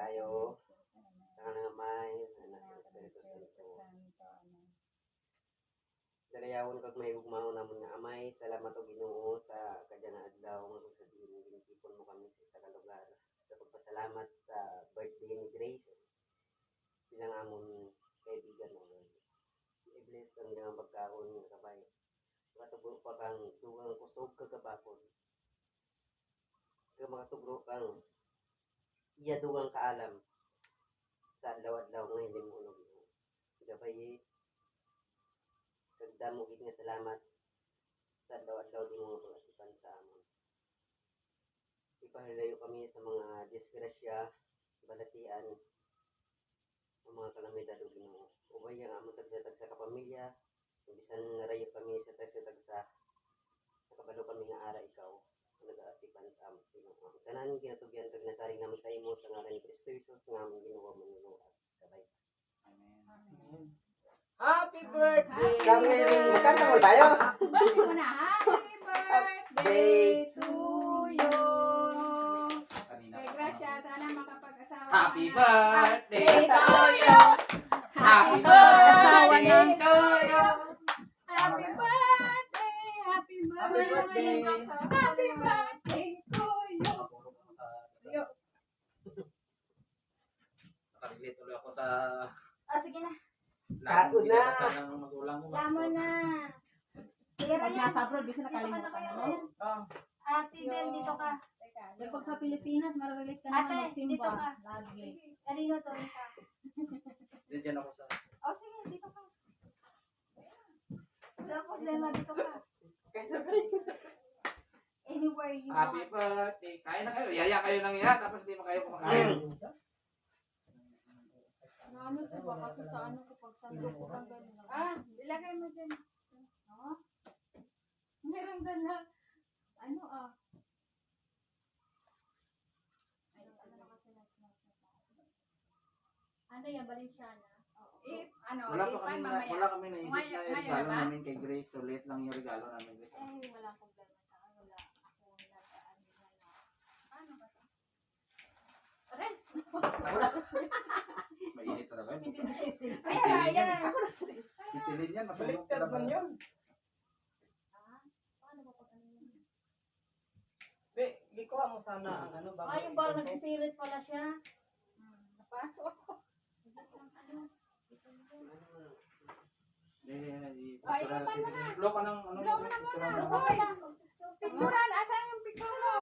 kayo. Sa kanang may Espiritu Santo. Dalayawon kag may ugmaon namon nga amay, salamat og Ginoo sa kadya nga adlaw nga sa ginipon mo kami sa kalugar. Sa pagpasalamat sa birthday ni Grace. Bilang amon kaibigan mo. I-bless ang mga pagkaon nga kabay. Matugro pa kang dugang kusog kagabapon. Kaya makatugro kang iya dugang kaalam sa adlaw-adlaw nga hindi mo unog. Gabay kagdamo gid nga salamat sa adlaw-adlaw di mo pag-asipan sa amon. Ipahilayo kami sa mga disgrasya, balatian, ang mga kalamidad o Ginoo. Ubay ang amon tagdatag sa kapamilya, bisan narayo kami sa tagdatag sa nakabalo kami nga ara ikaw nag-aasipan sa amon Ginoo. Tanan ginatugyan kag nasaring naman sa imo sa ngalan ni Kristo Jesus nga among Ginoo manunod. Sabay. Amen. Happy birthday! Kami magkanta mo tayo. Birthday mo na. Happy birthday to you. Kay Gracia, sana makapag-asawa ka Happy na. birthday to you. Happy birthday birthday to you. Happy birthday. Happy birthday. Happy birthday to you. Yo. Nakarelate ulit ako sa Sige na. Kaon na. kinakasal ng magulang mo. Tama na. Sige na yan. Nasa abroad, di ko nakalimutan mo. Ate Bel, dito ka. Pero pag sa Pilipinas, mararelate ka Ate, naman dito magsimba. ka. Lagi. Kanino to ka? Diyan ako sa Oh, sige, dito ka. Wala problema, dito ka. Anywhere you Happy want. birthday. Kain na kayo. Yaya kayo nang yan. Tapos hindi mo kayo kumakain. Ano ko ba? Kasi sa ano ko pag sa ko kang ganun. Ilagay mo dyan. Oh? Meron doon na. Ano Ano yan, Valenciana? Wala pa kami na, wala kami naisip na yung regalo ba? namin kay Grace. So late lang yung regalo namin. Wala problema sa akin. Wala akong nagaan nila na. Ano ba ito? Mainit talaga yun. Ayan. Titilin yan. Masunog Baliktad man yun. Paano ba pag ano yun? Be, gikuha mo sana ang ano bago. Yung ball nag-spirit pala siya. Napasok. Blow ka ng ano. Blow mo na muna. picture ng- Hoy.